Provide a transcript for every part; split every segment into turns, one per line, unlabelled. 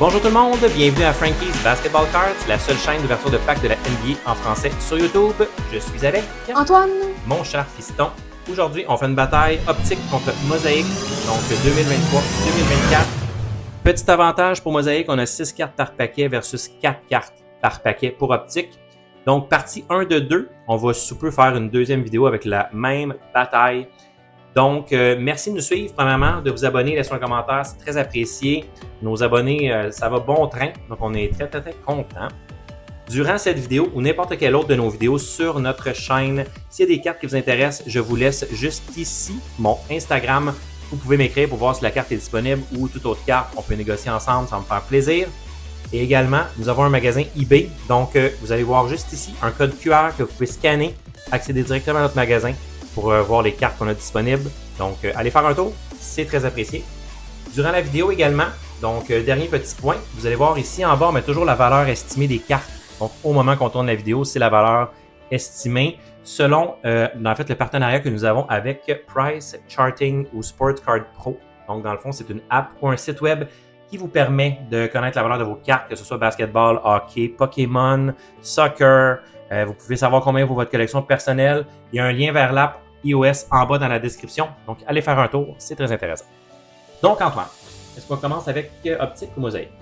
Bonjour tout le monde, bienvenue à Frankie's Basketball Cards, la seule chaîne d'ouverture de pack de la NBA en français sur YouTube. Je suis avec
Antoine,
mon cher fiston. Aujourd'hui, on fait une bataille optique contre Mosaic, donc 2023-2024. Petit avantage pour Mosaic, on a 6 cartes par paquet versus 4 cartes par paquet pour optique. Donc, partie 1 de 2, on va sous peu faire une deuxième vidéo avec la même bataille. Donc, merci de nous suivre, premièrement, de vous abonner, laissez un commentaire, c'est très apprécié. Nos abonnés, ça va bon train, donc on est très contents. Durant cette vidéo ou n'importe quelle autre de nos vidéos sur notre chaîne, s'il y a des cartes qui vous intéressent, je vous laisse juste ici mon Instagram. Vous pouvez m'écrire pour voir si la carte est disponible ou toute autre carte. On peut négocier ensemble, ça va me faire plaisir. Et également, nous avons un magasin eBay. Donc, vous allez voir juste ici un code QR que vous pouvez scanner, accéder directement à notre magasin pour voir les cartes qu'on a disponibles. Donc, allez faire un tour, c'est très apprécié. Durant la vidéo également, donc, dernier petit point, vous allez voir ici en bas, on met toujours la valeur estimée des cartes. Donc, au moment qu'on tourne la vidéo, c'est la valeur estimée selon, en fait, le partenariat que nous avons avec Price Charting ou Sport Card Pro. Donc, dans le fond, c'est une app ou un site web qui vous permet de connaître la valeur de vos cartes, que ce soit basketball, hockey, Pokémon, soccer. Vous pouvez savoir combien vaut votre collection personnelle. Il y a un lien vers l'app iOS en bas dans la description. Donc, allez faire un tour, c'est très intéressant. Donc, Antoine, est-ce qu'on commence avec optique ou mosaïque?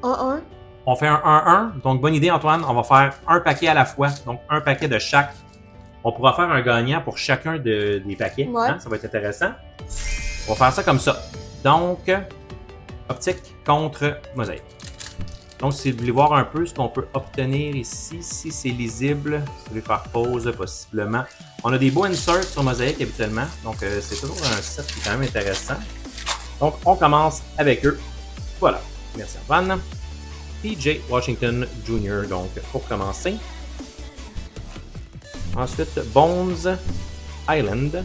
1-1.
On fait un 1-1. Donc, bonne idée, Antoine. On va faire un paquet à la fois. Donc, un paquet de chaque. On pourra faire un gagnant pour chacun des paquets.
Ouais.
Hein? Ça va être intéressant. On va faire ça comme ça. Donc, optique contre mosaïque. Donc, si vous voulez voir un peu ce qu'on peut obtenir ici, si c'est lisible, si vous voulez faire pause possiblement. On a des beaux inserts sur mosaïque habituellement. Donc, c'est toujours un set qui est quand même intéressant. Donc, on commence avec eux. Voilà. Merci Antoine. PJ Washington Jr. Donc, pour commencer. Ensuite, Bones Island.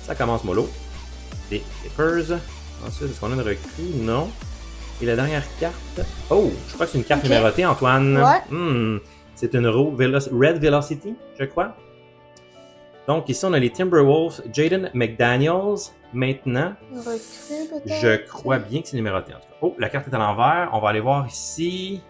Ça commence mollo. Des Clippers. Ensuite, est-ce qu'on a une recrue? Non. Et la dernière carte. Oh, je crois que c'est une carte numérotée, Antoine.
Ouais.
C'est une Red Velocity, je crois. Donc, ici, on a les Timberwolves, Jaden McDaniels. Maintenant,
Recrue peut-être?
je crois bien que c'est numéroté en tout cas. Oh, la carte est à l'envers. On va aller voir ici.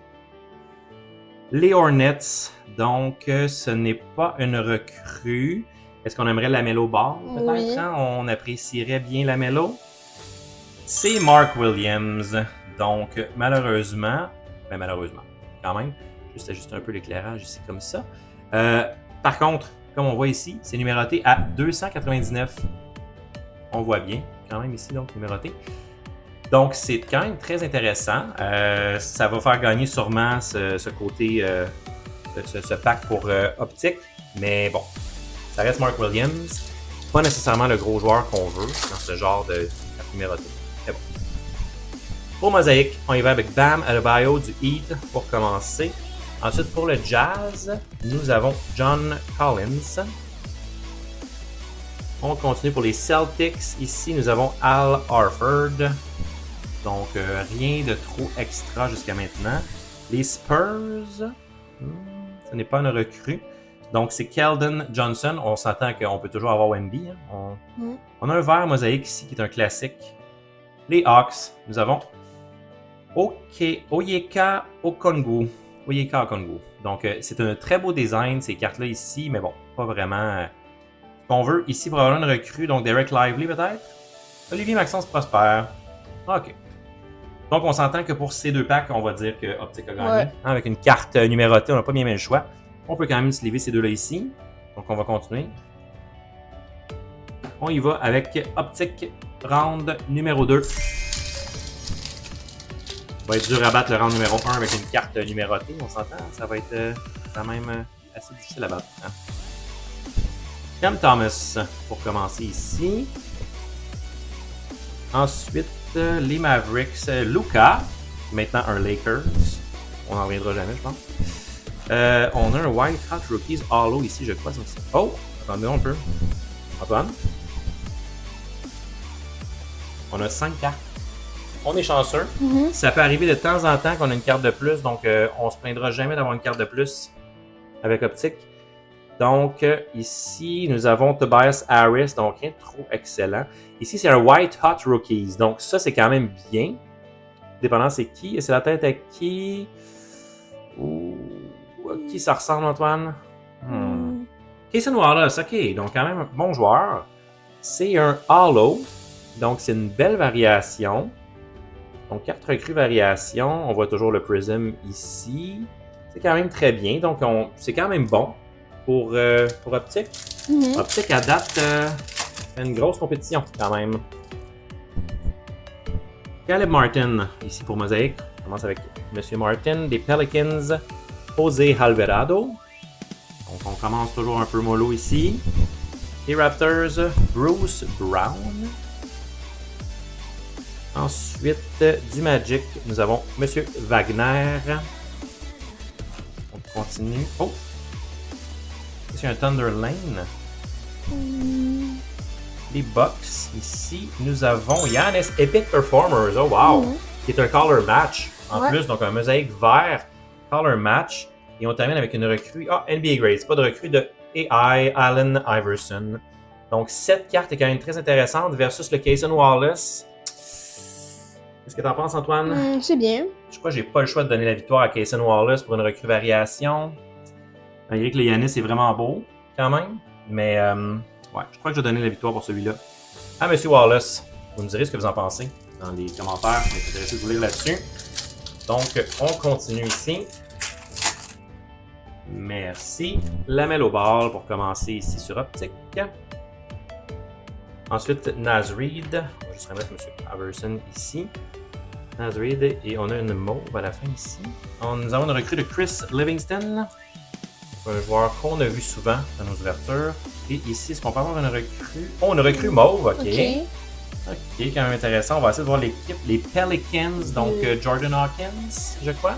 Les Hornets. Donc, ce n'est pas une recrue. Est-ce qu'on aimerait la Melo Ball peut-être?
Oui.
Hein? On apprécierait bien la Melo. C'est Mark Williams. Donc, malheureusement, quand même, juste ajuster un peu l'éclairage ici comme ça. Par contre, comme on voit ici, c'est numéroté à 299. On voit bien, quand même ici, donc numéroté. Donc, c'est quand même très intéressant. Ça va faire gagner sûrement ce côté, ce pack pour optique. Mais bon, ça reste Mark Williams. Pas nécessairement le gros joueur qu'on veut dans ce genre de carte numérotée. Très bon. Pour Mosaic, on y va avec Bam Adebayo du Heat pour commencer. Ensuite, pour le Jazz, nous avons John Collins. On continue pour les Celtics. Ici, nous avons Al Horford. Donc, rien de trop extra jusqu'à maintenant. Les Spurs, ce n'est pas une recrue. Donc, c'est Keldon Johnson. On s'entend qu'on peut toujours avoir Wemby. Hein. On a un vert mosaïque ici qui est un classique. Les Hawks, nous avons Onyeka Okongwu. Donc, c'est un très beau design, ces cartes-là ici, mais bon, pas vraiment ce qu'on veut. Ici, probablement une recrue, donc Derek Lively peut-être. Olivier Maxence Prosper. OK. Donc, on s'entend que pour ces deux packs, on va dire que Optic a gagné.
Ouais.
Hein, avec une carte numérotée, on n'a pas bien le choix. On peut quand même se lever ces deux-là ici. Donc, on va continuer. On y va avec Optic round numéro 2. Ça va être dur à battre le round numéro 1 avec une carte numérotée, on s'entend. Ça va être quand même assez difficile à battre. Hein? Cam Thomas pour commencer ici. Ensuite, les Mavericks. Luka, maintenant un Lakers. On n'en reviendra jamais, je pense. On a un White Hot Rookies Holo ici, je crois. Oh, attendez un peu. Antoine. On a 5 cartes. On est chanceux. Ça peut arriver de temps en temps qu'on a une carte de plus, donc on se plaindra jamais d'avoir une carte de plus avec Optique. Donc, ici, nous avons Tobias Harris, donc rien de trop excellent. Ici, c'est un White Hot Rookies, donc ça, c'est quand même bien. dépendant c'est qui. Et c'est la tête à qui? Ouh, à qui ça ressemble, Antoine? Cason Wallace, ok, donc quand même un bon joueur. C'est un Hollow, donc c'est une belle variation. Donc, carte recrue variation, on voit toujours le Prism ici. C'est quand même très bien, donc c'est quand même bon pour Optic. Optic, à date, fait une grosse compétition quand même. Caleb Martin, ici pour Mosaic. On commence avec Monsieur Martin, des Pelicans, José Alvarado. Donc, on commence toujours un peu mollo ici. Les Raptors, Bruce Brown. Ensuite, du Magic, nous avons Monsieur Wagner. On continue. Oh! C'est un Thunder Lane. Les Bucks, ici, nous avons Giannis Epic Performers. Oh wow! Qui est un Color Match. En plus, donc un mosaïque vert Color Match. Et on termine avec une recrue. Ah, NBA Grade. C'est pas de recrue de AI, Allen Iverson. Donc, cette carte est quand même très intéressante versus le Cason Wallace. Qu'est-ce que t'en penses, Antoine?
C'est bien.
Je crois que j'ai pas le choix de donner la victoire à Cason Wallace pour une recrue variation. Malgré que le Giannis est vraiment beau, quand même. Mais, ouais, je crois que je vais donner la victoire pour celui-là. À Monsieur Wallace. Vous me direz ce que vous en pensez dans les commentaires. Je suis intéressé de vous lire là-dessus. Donc, on continue ici. Merci. Lamelo Ball pour commencer ici sur Optic. Ensuite, Naz Reid. On va juste remettre M. Iverson ici. Naz Reid. Et on a une mauve à la fin ici. Nous avons une recrue de Chris Livingston. Un joueur qu'on a vu souvent dans nos ouvertures. Et ici, est-ce qu'on peut avoir une recrue? Oh, une recrue mauve, ok. Ok, quand même intéressant. On va essayer de voir l'équipe. Les Pelicans, donc Jordan Hawkins, je crois.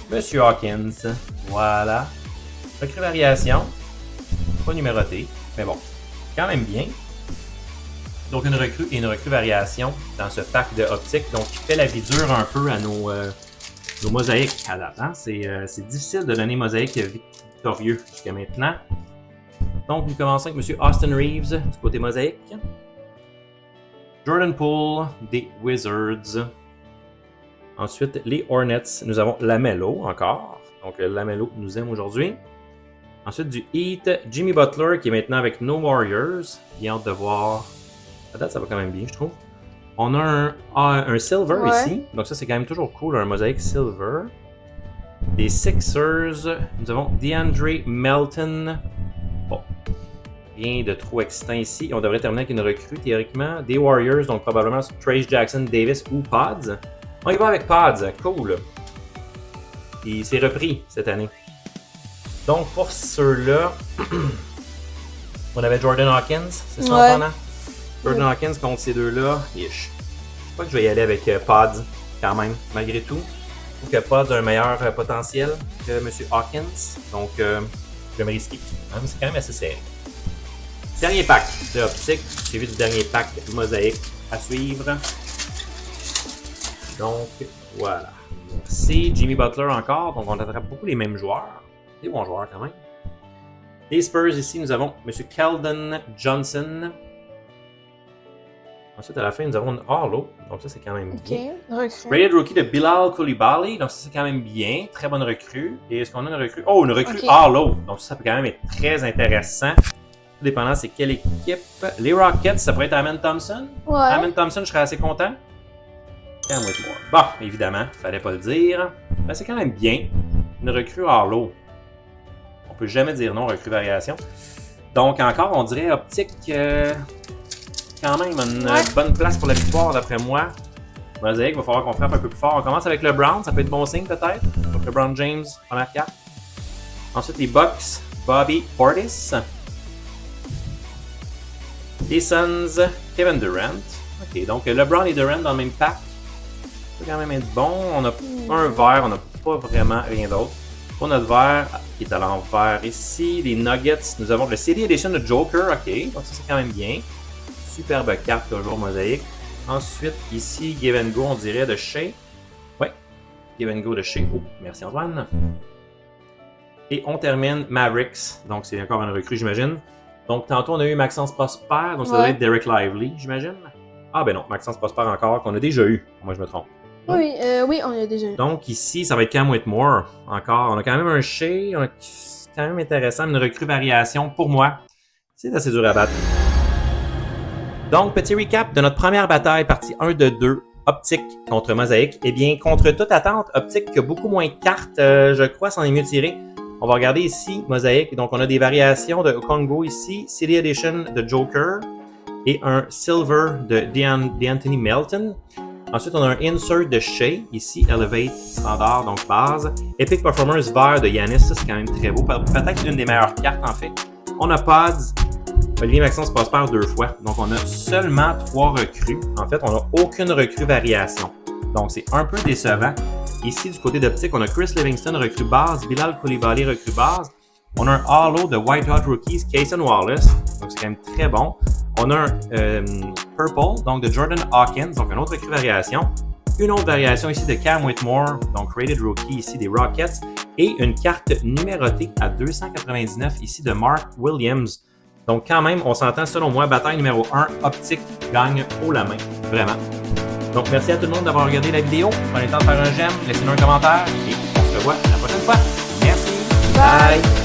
Monsieur Hawkins. Voilà. Recrue variation. Pas numéroté, mais bon. Quand même bien. Donc une recrue et une recrue variation dans ce pack de optique. Donc qui fait la vie dure un peu à nos mosaïques à date. Hein? C'est difficile de donner mosaïque victorieux jusqu'à maintenant. Donc nous commençons avec M. Austin Reeves du côté mosaïque. Jordan Poole des Wizards. Ensuite, les Hornets. Nous avons Lamelo encore. Donc Lamelo nous aime aujourd'hui. Ensuite, du Heat, Jimmy Butler qui est maintenant avec nos Warriors. Bien hâte de voir. À date, ça va quand même bien, je trouve. On a un Silver ici. Donc ça, c'est quand même toujours cool, un mosaïque Silver. Des Sixers. Nous avons DeAndre Melton. Bon. Rien de trop excitant ici. On devrait terminer avec une recrue, théoriquement. Des Warriors, donc probablement Trace Jackson, Davis ou Pods. On y va avec Pods. Cool. Il s'est repris cette année. Donc, pour ceux-là, on avait Jordan Hawkins, c'est ça, Antoine? Jordan Hawkins contre ces deux-là, je crois que je vais y aller avec Pods, quand même, malgré tout. Je trouve que Pods a un meilleur potentiel que M. Hawkins, donc je vais me risquer. C'est quand même assez serré. Dernier pack de optique, suivi du dernier pack mosaïque à suivre. Donc, voilà. Merci. Jimmy Butler encore, donc on attrape beaucoup les mêmes joueurs. Des bons joueurs quand même. Les Spurs ici, nous avons M. Keldon Johnson. Ensuite, à la fin, nous avons une Hollow. Donc ça, c'est quand même bien. Rated Rookie de Bilal Coulibaly. Donc ça, c'est quand même bien. Très bonne recrue. Et est-ce qu'on a une recrue? Oh, une recrue Hollow. Donc ça peut quand même être très intéressant. Tout dépendant, c'est quelle équipe. Les Rockets, ça pourrait être Amen Thompson. Amen Thompson, je serais assez content. Can't wait more. Bon, évidemment, fallait pas le dire. Mais c'est quand même bien. Une recrue Hollow. On peut jamais dire non, recrue variation. Donc encore, on dirait optique quand même une bonne place pour la victoire d'après moi. Mosaïque, il va falloir qu'on frappe un peu plus fort. On commence avec LeBron, ça peut être bon signe peut-être. Donc LeBron James, première carte. Ensuite les Bucks, Bobby Portis. Les Suns, Kevin Durant. Ok, donc LeBron et Durant dans le même pack. Ça peut quand même être bon. On a un vert, on n'a pas vraiment rien d'autre. Pour notre vert, qui est à l'envers ici, les Nuggets, nous avons le CD Edition de Joker, ok, donc ça c'est quand même bien. Superbe carte toujours mosaïque. Ensuite, ici, Give and Go, on dirait de Shea. Ouais, Give and Go de Shea. Oh, merci Antoine. Et on termine Mavericks, donc c'est encore une recrue, j'imagine. Donc tantôt on a eu Maxence Prosper, donc ça doit être Derek Lively, j'imagine. Ah ben non, Maxence Prosper encore, qu'on a déjà eu. Moi je me trompe.
Oui, oui, on a déjà un.
Donc ici, ça va être Cam Whitmore. Encore, on a quand même un Shea, c'est quand même intéressant, une recrue variation pour moi. C'est assez dur à battre. Donc, petit recap de notre première bataille, partie 1 de 2, Optique contre Mosaïque. Eh bien, contre toute attente, Optique qui a beaucoup moins de cartes, je crois, s'en est mieux tiré. On va regarder ici, Mosaïque. Donc, on a des variations de Congo ici, City Edition de Joker et un Silver de D'Anthony Melton. Ensuite, on a un insert de Shea, ici, Elevate, standard, donc base. Epic Performers vert de Yanis, ça c'est quand même très beau. Peut-être l'une des meilleures cartes en fait. On a Pods, Olivier Maxence Prosper 2 fois. Donc, on a seulement 3 recrues. En fait, on n'a aucune recrue variation. Donc, c'est un peu décevant. Ici, du côté d'Optique, on a Chris Livingston, recrue base, Bilal Koulibaly, recrue base. On a un Halo de White Hot Rookies, Cason Wallace. Donc, c'est quand même très bon. On a un Purple, donc de Jordan Hawkins, donc une autre recrue variation. Une autre variation ici de Cam Whitmore, donc Rated Rookie ici des Rockets. Et une carte numérotée à 299 ici de Mark Williams. Donc, quand même, on s'entend, selon moi, bataille numéro 1, Optique gagne haut la main. Vraiment. Donc, merci à tout le monde d'avoir regardé la vidéo. Prenez le temps de faire un j'aime, laissez-nous un commentaire et on se revoit la prochaine fois. Merci. Bye.